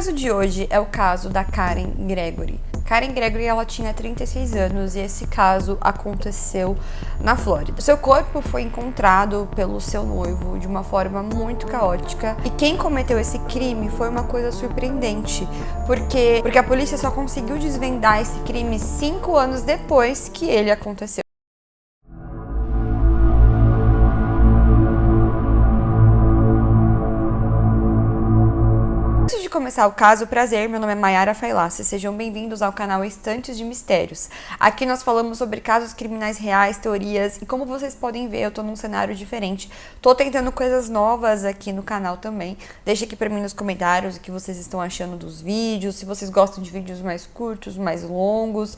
caso de hoje é o caso da Karen Gregory. Karen Gregory, ela tinha 36 anos e esse caso aconteceu na Flórida. Seu corpo foi encontrado pelo seu noivo de uma forma muito caótica e quem cometeu esse crime foi uma coisa surpreendente, porque a polícia só conseguiu desvendar esse crime 5 anos depois que ele aconteceu. Antes de começar o caso, prazer, meu nome é Mayara Failassi, sejam bem-vindos ao canal Estantes de Mistérios. Aqui nós falamos sobre casos criminais reais, teorias, e como vocês podem ver, eu tô num cenário diferente. Tô tentando coisas novas aqui no canal também. Deixa aqui pra mim nos comentários o que vocês estão achando dos vídeos, se vocês gostam de vídeos mais curtos, mais longos,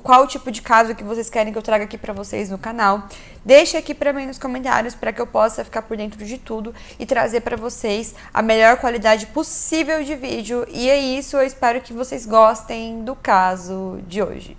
qual o tipo de caso que vocês querem que eu traga aqui pra vocês no canal. Deixa aqui pra mim nos comentários para que eu possa ficar por dentro de tudo e trazer pra vocês a melhor qualidade possível de vídeo. E é isso, eu espero que vocês gostem do caso de hoje.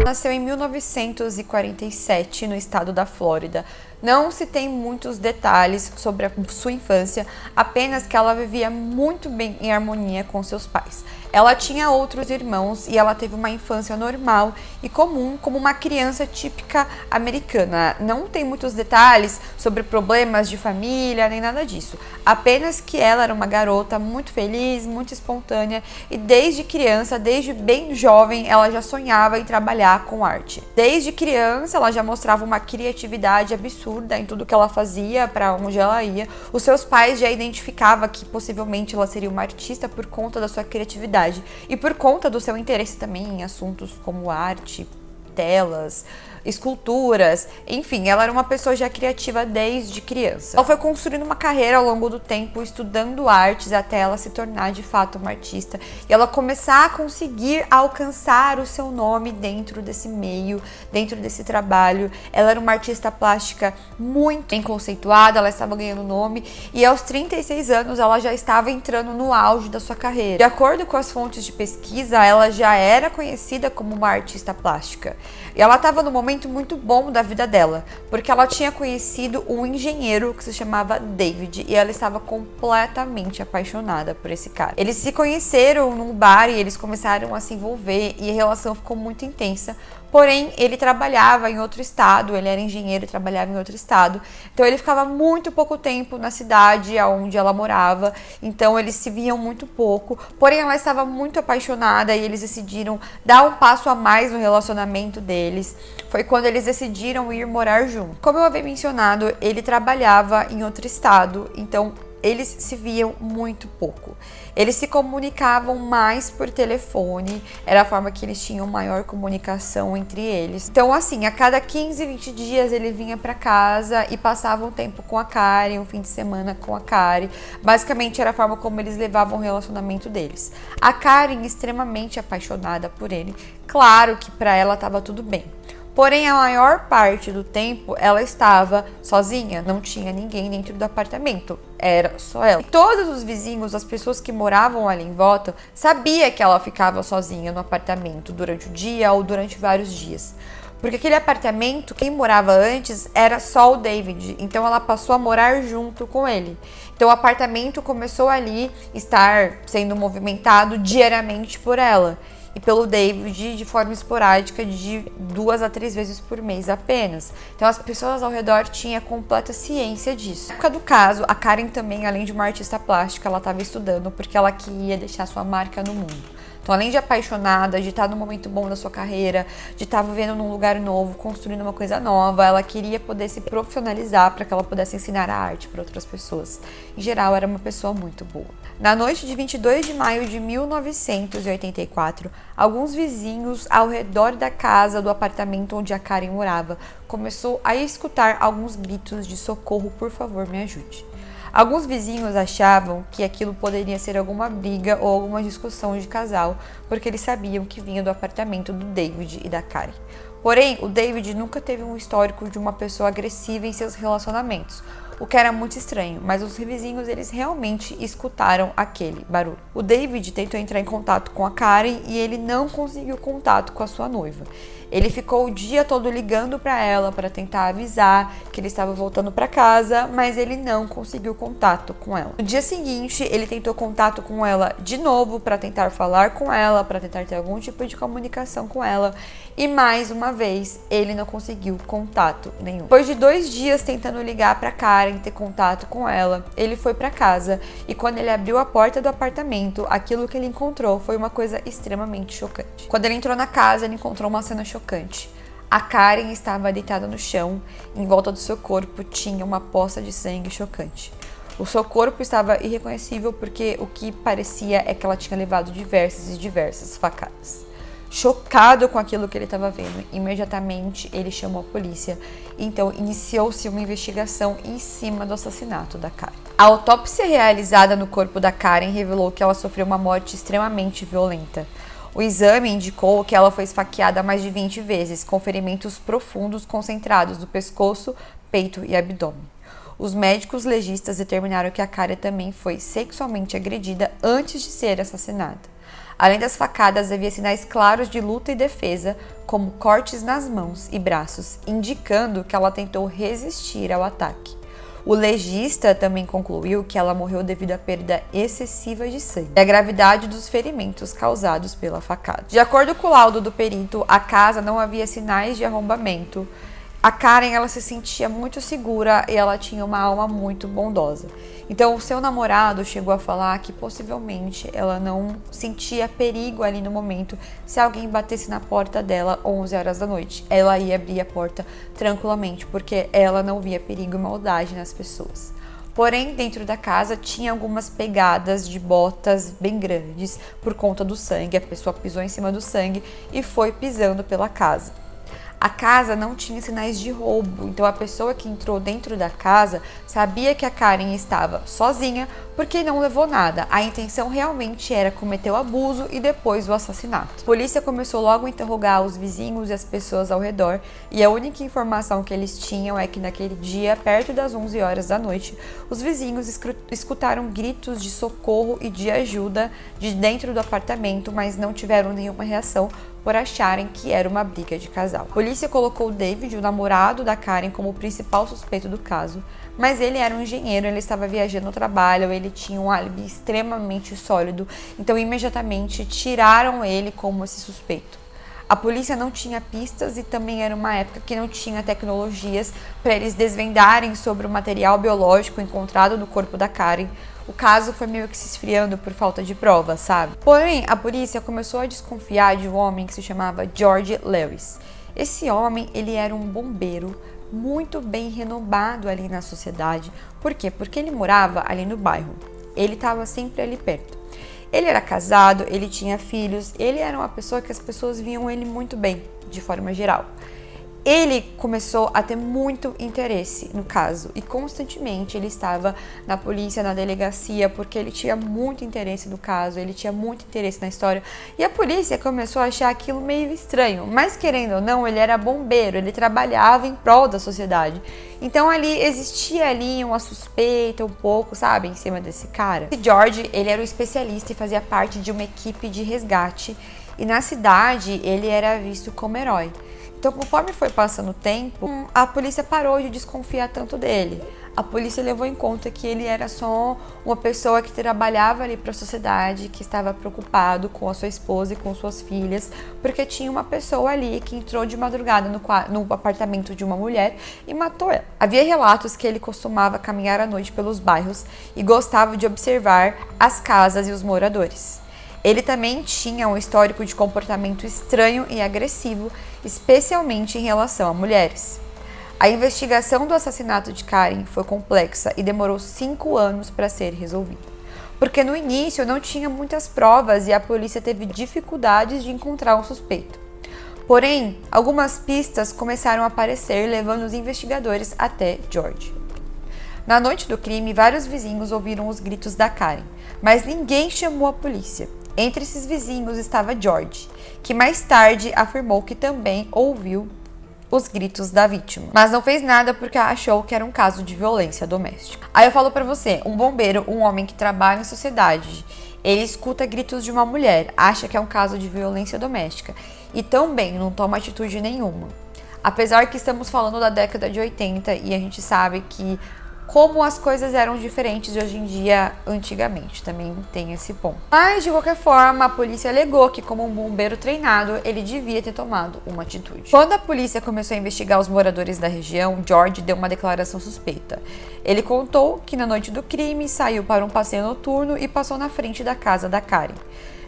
Nasceu em 1947 no estado da Flórida. Não se tem muitos detalhes sobre a sua infância, apenas que ela vivia muito bem em harmonia com seus pais. Ela tinha outros irmãos e ela teve uma infância normal e comum, como uma criança típica americana. Não tem muitos detalhes sobre problemas de família, nem nada disso. Apenas que ela era uma garota muito feliz, muito espontânea e desde criança, desde bem jovem, ela já sonhava em trabalhar com arte. Desde criança, ela já mostrava uma criatividade absurda em tudo que ela fazia, para onde ela ia. Os seus pais já identificavam que possivelmente ela seria uma artista por conta da sua criatividade e por conta do seu interesse também em assuntos como arte, telas, esculturas, enfim, ela era uma pessoa já criativa desde criança. Ela foi construindo uma carreira ao longo do tempo, estudando artes até ela se tornar de fato uma artista e ela começar a conseguir alcançar o seu nome dentro desse meio, dentro desse trabalho. Ela era uma artista plástica muito bem conceituada, ela estava ganhando nome e aos 36 anos ela já estava entrando no auge da sua carreira. De acordo com as fontes de pesquisa, ela já era conhecida como uma artista plástica. E ela estava no momento muito bom da vida dela, porque ela tinha conhecido um engenheiro que se chamava David e ela estava completamente apaixonada por esse cara. Eles se conheceram num bar e eles começaram a se envolver e a relação ficou muito intensa. Porém, ele trabalhava em outro estado, ele era engenheiro e trabalhava em outro estado. Então, ele ficava muito pouco tempo na cidade onde ela morava. Então, eles se viam muito pouco. Porém, ela estava muito apaixonada e eles decidiram dar um passo a mais no relacionamento deles. Foi quando eles decidiram ir morar juntos. Como eu havia mencionado, ele trabalhava em outro estado. Então, eles se viam muito pouco. Eles se comunicavam mais por telefone, era a forma que eles tinham maior comunicação entre eles. Então, assim, a cada 15, 20 dias ele vinha para casa e passava um tempo com a Karen, um fim de semana com a Karen. Basicamente, era a forma como eles levavam o relacionamento deles. A Karen, extremamente apaixonada por ele, claro que para ela estava tudo bem. Porém, a maior parte do tempo ela estava sozinha, não tinha ninguém dentro do apartamento, era só ela. E todos os vizinhos, as pessoas que moravam ali em volta, sabia que ela ficava sozinha no apartamento durante o dia ou durante vários dias. Porque aquele apartamento, quem morava antes era só o David, então ela passou a morar junto com ele. Então o apartamento começou ali estar sendo movimentado diariamente por ela. E pelo David de forma esporádica de 2 a 3 vezes por mês apenas. Então as pessoas ao redor tinham completa ciência disso. Na época do caso, a Karen também, além de uma artista plástica, ela estava estudando porque ela queria deixar sua marca no mundo. Então, além de apaixonada, de estar num momento bom da sua carreira, de estar vivendo num lugar novo, construindo uma coisa nova, ela queria poder se profissionalizar para que ela pudesse ensinar a arte para outras pessoas. Em geral, era uma pessoa muito boa. Na noite de 22 de maio de 1984, alguns vizinhos ao redor da casa do apartamento onde a Karen morava começou a escutar alguns gritos de socorro, por favor, me ajude. Alguns vizinhos achavam que aquilo poderia ser alguma briga ou alguma discussão de casal, porque eles sabiam que vinha do apartamento do David e da Karen. Porém, o David nunca teve um histórico de uma pessoa agressiva em seus relacionamentos. o que era muito estranho, mas os vizinhos eles realmente escutaram aquele barulho. O David tentou entrar em contato com a Karen e ele não conseguiu contato com a sua noiva. Ele ficou o dia todo ligando para ela para tentar avisar que ele estava voltando para casa, mas ele não conseguiu contato com ela. No dia seguinte, ele tentou contato com ela de novo para tentar falar com ela, para tentar ter algum tipo de comunicação com ela, e mais uma vez ele não conseguiu contato nenhum. Depois de 2 dias tentando ligar para Karen, ter contato com ela, ele foi para casa e quando ele abriu a porta do apartamento, aquilo que ele encontrou foi uma coisa extremamente chocante. Quando ele entrou na casa, ele encontrou uma cena chocante. A Karen estava deitada no chão, em volta do seu corpo tinha uma poça de sangue chocante. O seu corpo estava irreconhecível porque o que parecia é que ela tinha levado diversas facadas. Chocado com aquilo que ele estava vendo, imediatamente ele chamou a polícia. Então iniciou-se uma investigação em cima do assassinato da Karen. A autópsia realizada no corpo da Karen revelou que ela sofreu uma morte extremamente violenta. O exame indicou que ela foi esfaqueada mais de 20 vezes, com ferimentos profundos concentrados no pescoço, peito e abdômen. Os médicos legistas determinaram que a Karen também foi sexualmente agredida antes de ser assassinada. Além das facadas, havia sinais claros de luta e defesa, como cortes nas mãos e braços, indicando que ela tentou resistir ao ataque. O legista também concluiu que ela morreu devido à perda excessiva de sangue e à gravidade dos ferimentos causados pela facada. De acordo com o laudo do perito, a casa não havia sinais de arrombamento. A Karen, ela se sentia muito segura e ela tinha uma alma muito bondosa. Então, o seu namorado chegou a falar que possivelmente ela não sentia perigo ali no momento. Se alguém batesse na porta dela 11 horas da noite, ela ia abrir a porta tranquilamente, porque ela não via perigo e maldade nas pessoas. Porém, dentro da casa tinha algumas pegadas de botas bem grandes por conta do sangue. A pessoa pisou em cima do sangue e foi pisando pela casa. A casa não tinha sinais de roubo, então a pessoa que entrou dentro da casa sabia que a Karen estava sozinha porque não levou nada. A intenção realmente era cometer o abuso e depois o assassinato. A polícia começou logo a interrogar os vizinhos e as pessoas ao redor e a única informação que eles tinham é que naquele dia, perto das 11 horas da noite, os vizinhos escutaram gritos de socorro e de ajuda de dentro do apartamento, mas não tiveram nenhuma reação por acharem que era uma briga de casal. A polícia colocou o David, o namorado da Karen, como o principal suspeito do caso, mas ele era um engenheiro, ele estava viajando no trabalho, ele tinha um álibi extremamente sólido, então imediatamente tiraram ele como esse suspeito. A polícia não tinha pistas e também era uma época que não tinha tecnologias para eles desvendarem sobre o material biológico encontrado no corpo da Karen. O caso foi meio que se esfriando por falta de provas, sabe? Porém, a polícia começou a desconfiar de um homem que se chamava George Lewis. Esse homem, ele era um bombeiro muito bem renomado ali na sociedade. Por quê? Porque ele morava ali no bairro. Ele estava sempre ali perto. Ele era casado, ele tinha filhos, ele era uma pessoa que as pessoas viam ele muito bem, de forma geral. Ele começou a ter muito interesse no caso e constantemente ele estava na polícia, na delegacia, porque ele tinha muito interesse no caso, ele tinha muito interesse na história. E a polícia começou a achar aquilo meio estranho, mas querendo ou não, ele era bombeiro, ele trabalhava em prol da sociedade. Então existia ali uma suspeita um pouco, sabe, em cima desse cara. Esse George, ele era um especialista e fazia parte de uma equipe de resgate e na cidade ele era visto como herói. Então, conforme foi passando o tempo, a polícia parou de desconfiar tanto dele. A polícia levou em conta que ele era só uma pessoa que trabalhava ali para a sociedade, que estava preocupado com a sua esposa e com suas filhas, porque tinha uma pessoa ali que entrou de madrugada no apartamento de uma mulher e matou ela. Havia relatos que ele costumava caminhar à noite pelos bairros e gostava de observar as casas e os moradores. Ele também tinha um histórico de comportamento estranho e agressivo, especialmente em relação a mulheres. A investigação do assassinato de Karen foi complexa e demorou 5 anos para ser resolvida, porque no início não tinha muitas provas e a polícia teve dificuldades de encontrar um suspeito. Porém, algumas pistas começaram a aparecer, levando os investigadores até George. Na noite do crime, vários vizinhos ouviram os gritos da Karen, mas ninguém chamou a polícia. Entre esses vizinhos estava George, que mais tarde afirmou que também ouviu os gritos da vítima, mas não fez nada porque achou que era um caso de violência doméstica. Aí eu falo pra você, um bombeiro, um homem que trabalha em sociedade, ele escuta gritos de uma mulher, acha que é um caso de violência doméstica e também não toma atitude nenhuma. Apesar que estamos falando da década de 80 e a gente sabe que como as coisas eram diferentes de hoje em dia, antigamente, também tem esse ponto. Mas, de qualquer forma, a polícia alegou que, como um bombeiro treinado, ele devia ter tomado uma atitude. Quando a polícia começou a investigar os moradores da região, George deu uma declaração suspeita. Ele contou que na noite do crime saiu para um passeio noturno e passou na frente da casa da Karen.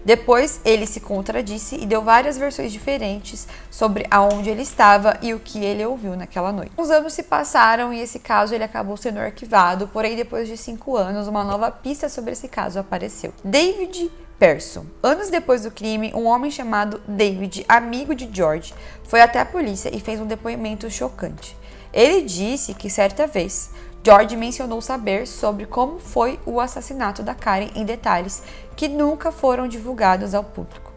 Depois, ele se contradisse e deu várias versões diferentes sobre aonde ele estava e o que ele ouviu naquela noite. Os anos se passaram e esse caso ele acabou sendo arquivado, porém depois de 5 anos, uma nova pista sobre esse caso apareceu. David Person. Anos depois do crime, um homem chamado David, amigo de George, foi até a polícia e fez um depoimento chocante. Ele disse que certa vez, George mencionou saber sobre como foi o assassinato da Karen em detalhes que nunca foram divulgados ao público.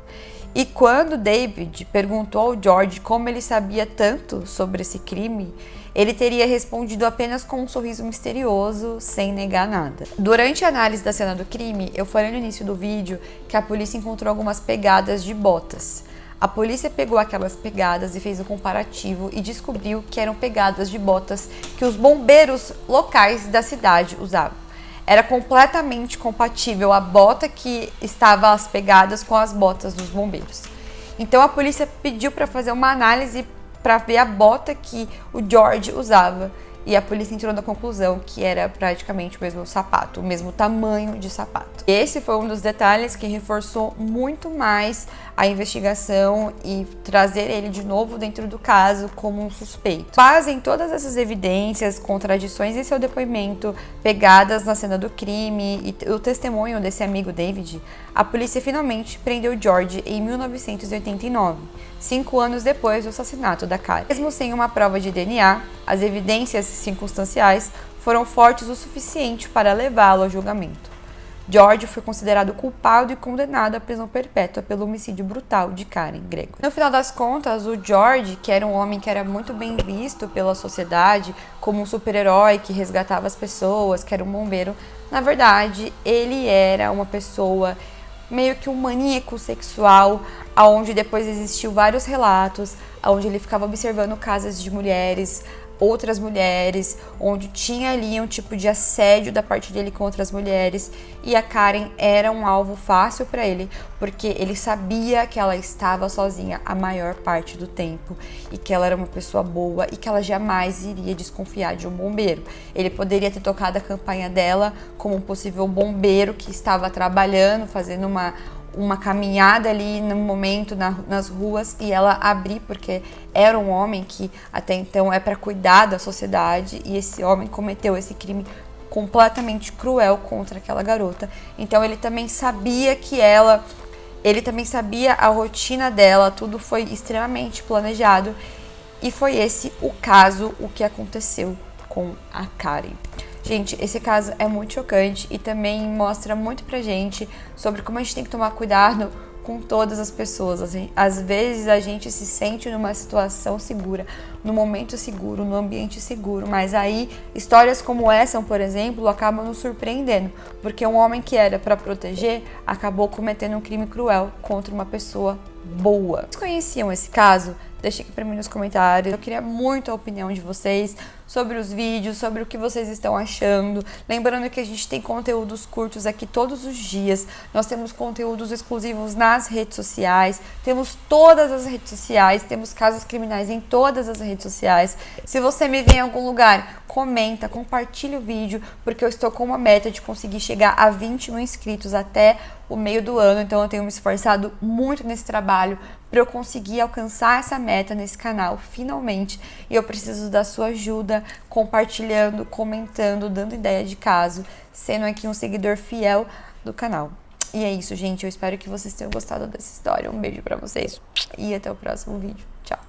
E quando David perguntou ao George como ele sabia tanto sobre esse crime, ele teria respondido apenas com um sorriso misterioso, sem negar nada. Durante a análise da cena do crime, eu falei no início do vídeo que a polícia encontrou algumas pegadas de botas. A polícia pegou aquelas pegadas e fez um comparativo e descobriu que eram pegadas de botas que os bombeiros locais da cidade usavam. Era completamente compatível a bota que estava as pegadas com as botas dos bombeiros. Então a polícia pediu para fazer uma análise para ver a bota que o George usava. E a polícia entrou na conclusão que era praticamente o mesmo sapato, o mesmo tamanho de sapato. Esse foi um dos detalhes que reforçou muito mais a investigação e trazer ele de novo dentro do caso como um suspeito. Fazem todas essas evidências, contradições em seu depoimento, pegadas na cena do crime e o testemunho desse amigo David, a polícia finalmente prendeu George em 1989, 5 anos depois do assassinato da Karen. Mesmo sem uma prova de DNA, as evidências circunstanciais foram fortes o suficiente para levá-lo ao julgamento. George foi considerado culpado e condenado à prisão perpétua pelo homicídio brutal de Karen Gregor. No final das contas, o George, que era um homem que era muito bem visto pela sociedade como um super-herói que resgatava as pessoas, que era um bombeiro, na verdade, ele era uma pessoa meio que um maníaco sexual, aonde depois existiu vários relatos, aonde ele ficava observando casas de mulheres, outras mulheres, onde tinha ali um tipo de assédio da parte dele contra as mulheres, e a Karen era um alvo fácil para ele, porque ele sabia que ela estava sozinha a maior parte do tempo, e que ela era uma pessoa boa, e que ela jamais iria desconfiar de um bombeiro. Ele poderia ter tocado a campanha dela como um possível bombeiro que estava trabalhando, fazendo uma caminhada ali no momento nas ruas e ela abrir, porque era um homem que até então é para cuidar da sociedade e esse homem cometeu esse crime completamente cruel contra aquela garota. Então ele também sabia ele também sabia a rotina dela, tudo foi extremamente planejado e foi esse o caso, o que aconteceu com a Karen. Gente, esse caso é muito chocante e também mostra muito pra gente sobre como a gente tem que tomar cuidado com todas as pessoas. Às vezes a gente se sente numa situação segura, no momento seguro, no ambiente seguro, mas aí histórias como essa, por exemplo, acabam nos surpreendendo, porque um homem que era pra proteger acabou cometendo um crime cruel contra uma pessoa boa. Vocês conheciam esse caso? Deixa aqui pra mim nos comentários. Eu queria muito a opinião de vocês sobre os vídeos, sobre o que vocês estão achando. Lembrando que a gente tem conteúdos curtos aqui todos os dias. Nós temos conteúdos exclusivos nas redes sociais. Temos todas as redes sociais. Temos casos criminais em todas as redes sociais. Se você me vê em algum lugar, comenta, compartilha o vídeo, porque eu estou com uma meta de conseguir chegar a 20 mil inscritos até o meio do ano. Então eu tenho me esforçado muito nesse trabalho para eu conseguir alcançar essa meta nesse canal, finalmente. E eu preciso da sua ajuda, compartilhando, comentando, dando ideia de caso, sendo aqui um seguidor fiel do canal. E é isso, gente. Eu espero que vocês tenham gostado dessa história. Um beijo pra vocês e até o próximo vídeo. Tchau!